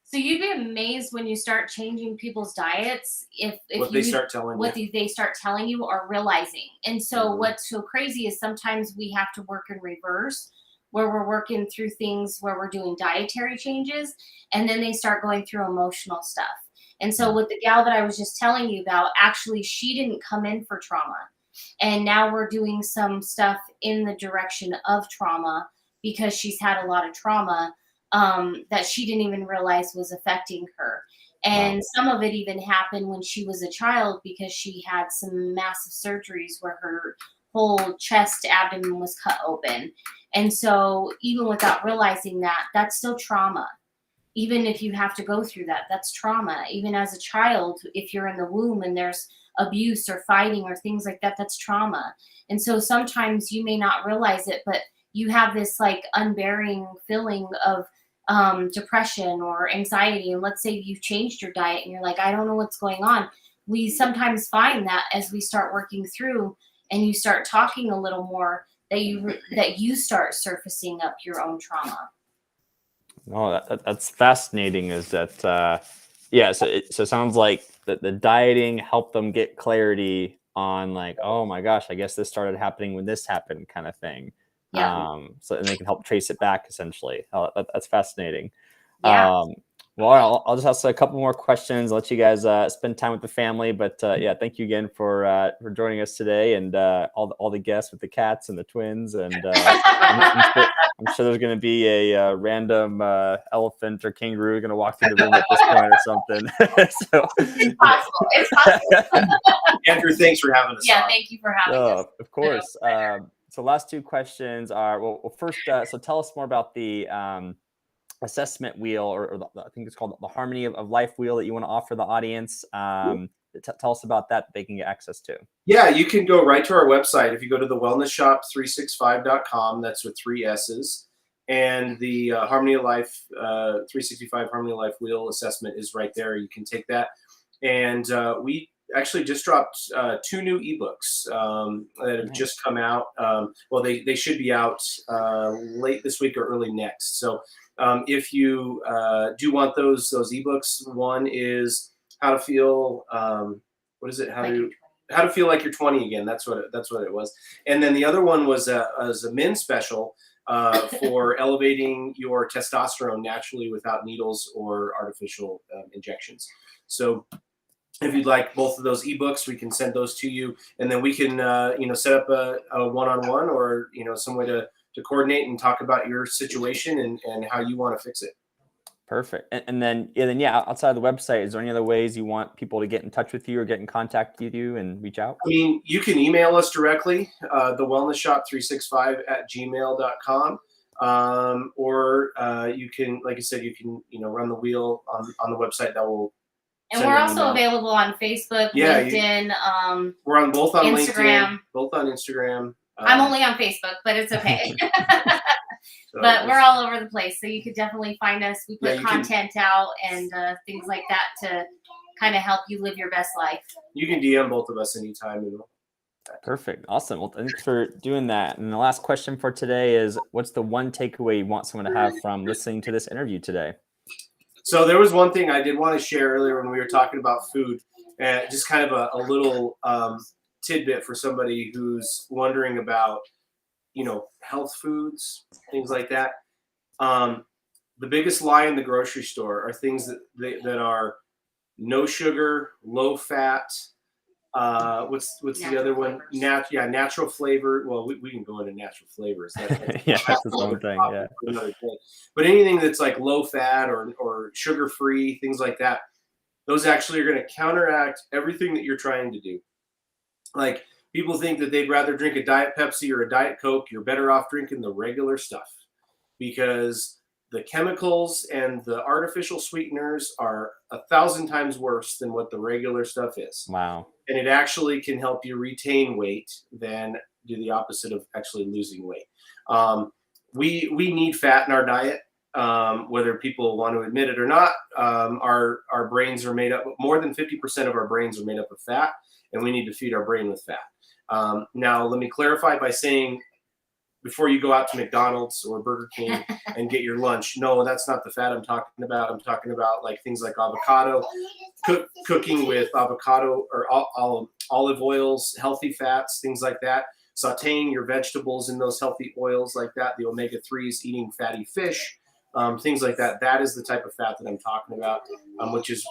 So you'd be amazed when you start changing people's diets if what they start telling what you. they start telling you or realizing. And so Mhm. what's so crazy is sometimes we have to work in reverse, where we're working through things where we're doing dietary changes, and then they start going through emotional stuff. And so with the gal that I was just telling you about, actually she didn't come in for trauma. And now we're doing some stuff in the direction of trauma because she's had a lot of trauma that she didn't even realize was affecting her. Wow. And some of it even happened when she was a child because she had some massive surgeries where her whole chest, abdomen was cut open. And so, even without realizing that, that's still trauma. Even if you have to go through that, that's trauma. Even as a child, if you're in the womb and there's abuse or fighting or things like that, that's trauma. And so sometimes you may not realize it, but you have this like unbearing feeling of depression or anxiety. And let's say you've changed your diet and you're like, I don't know what's going on. We sometimes find that as we start working through and you start talking a little more, that you start surfacing up your own trauma. Oh, that's fascinating. Is that yeah? So it sounds like the dieting helped them get clarity on like, oh my gosh, I guess this started happening when this happened, kind of thing. Yeah. So and they can help trace it back essentially. Oh, that's fascinating. Yeah. Well, I'll just ask a couple more questions. Let you guys spend time with the family. But yeah, thank you again for joining us today, and all the guests with the cats and the twins. And I'm sure there's going to be a random elephant or kangaroo going to walk through the room at this point or something. So, It's possible. It's possible. Andrew, thanks for having us Yeah, on. thank you for having us. of course. So last two questions are, well first, so tell us more about the assessment wheel, or I think it's called the Harmony of Life wheel that you want to offer the audience. Tell us about that they can get access to. Yeah, you can go right to our website. If you go to the wellnessshop365.com, that's with 3 S's. And the Harmony of Life 365 Harmony of Life wheel assessment is right there. You can take that. And we actually just dropped 2 new ebooks that have just come out. Well, they should be out late this week or early next. So if you do want those ebooks, one is how to feel. What is it? How to feel like you're 20 again. That's what it was. And then the other one was a men's special for elevating your testosterone naturally without needles or artificial injections. So if you'd like both of those ebooks, we can send those to you, and then we can set up a one-on-one or some way to coordinate and talk about your situation and how you want to fix it. Perfect. And then outside of the website, is there any other ways you want people to get in touch with you or get in contact with you and reach out? I mean, you can email us directly, thewellnessshop365@gmail.com. Or you can, like I said, you can run the wheel on the website that will. And we're also available on Facebook, LinkedIn. We're on both on Instagram. LinkedIn, both on Instagram. I'm only on Facebook, but it's okay. So but we're all over the place, so you could definitely find us. We put content out and things like that to kind of help you live your best life. You can DM both of us anytime. Perfect. Awesome. Well, thanks for doing that. And the last question for today is, what's the one takeaway you want someone to have from listening to this interview today? So there was one thing I did want to share earlier when we were talking about food, just kind of a little tidbit for somebody who's wondering about, health foods, things like that. The biggest lie in the grocery store are things that are no sugar, low fat. What's the other one? Natural flavor. Well, we can go into natural flavors. Yeah, that's the same thing. Yeah. But anything that's like low fat or sugar free, things like that, those actually are going to counteract everything that you're trying to do. Like, people think that they'd rather drink a Diet Pepsi or a Diet Coke. You're better off drinking the regular stuff, because the chemicals and the artificial sweeteners are 1,000 times worse than what the regular stuff is. Wow. And it actually can help you retain weight than do the opposite of actually losing weight. We need fat in our diet, whether people want to admit it or not. Our brains are made up, more than 50% of our brains are made up of fat, and we need to feed our brain with fat. Now, let me clarify by saying, before you go out to McDonald's or Burger King and get your lunch, no, that's not the fat I'm talking about. I'm talking about like things like avocado, cooking with avocado or olive oils, healthy fats, things like that. Sauteing your vegetables in those healthy oils like that, the omega-3s, eating fatty fish, things like that. That is the type of fat that I'm talking about, which is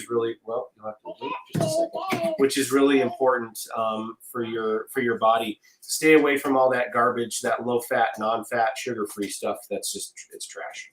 really, well, you'll have to wait just a second, which is really important for your body. Stay away from all that garbage, that low-fat, non-fat, sugar-free stuff. It's trash.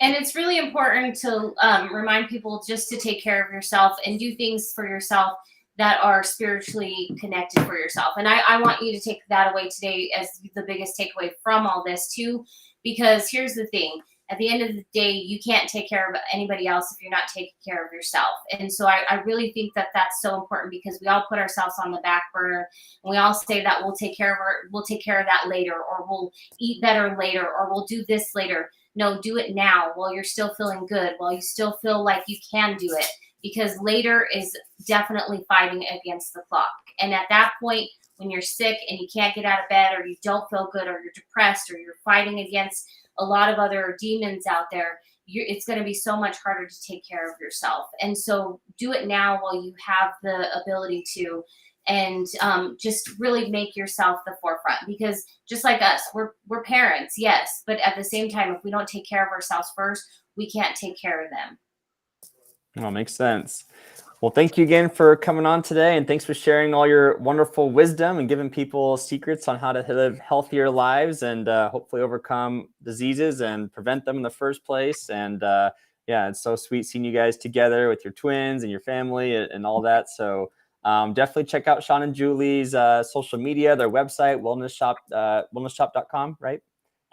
And it's really important to remind people just to take care of yourself and do things for yourself that are spiritually connected for yourself. And I want you to take that away today as the biggest takeaway from all this too, because here's the thing. At the end of the day, you can't take care of anybody else if you're not taking care of yourself. And so I really think that that's so important, because we all put ourselves on the back burner, and we all say that we'll take care of that later, or we'll eat better later, or we'll do this later. No, do it now while you're still feeling good, while you still feel like you can do it, because later is definitely fighting against the clock. And at that point, when you're sick and you can't get out of bed, or you don't feel good, or you're depressed, or you're fighting against a lot of other demons out there, it's going to be so much harder to take care of yourself. And so do it now while you have the ability to, and just really make yourself the forefront, because just like us, we're parents, yes, but at the same time, if we don't take care of ourselves first, we can't take care of them. Well, makes sense. Well, thank you again for coming on today, and thanks for sharing all your wonderful wisdom and giving people secrets on how to live healthier lives and hopefully overcome diseases and prevent them in the first place. And yeah, it's so sweet seeing you guys together with your twins and your family and all that. So definitely check out Shawn and Juli's social media, their website, wellnessshop.com, right?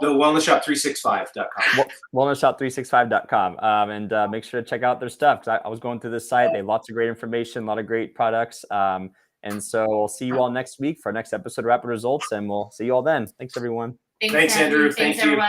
No, wellnessshop365.com. Wellnessshop365.com. And make sure to check out their stuff, because I was going through this site. They have lots of great information, a lot of great products. And so we'll see you all next week for our next episode of Rapid Results, and we'll see you all then. Thanks, everyone. Thanks, Andrew. Thank you.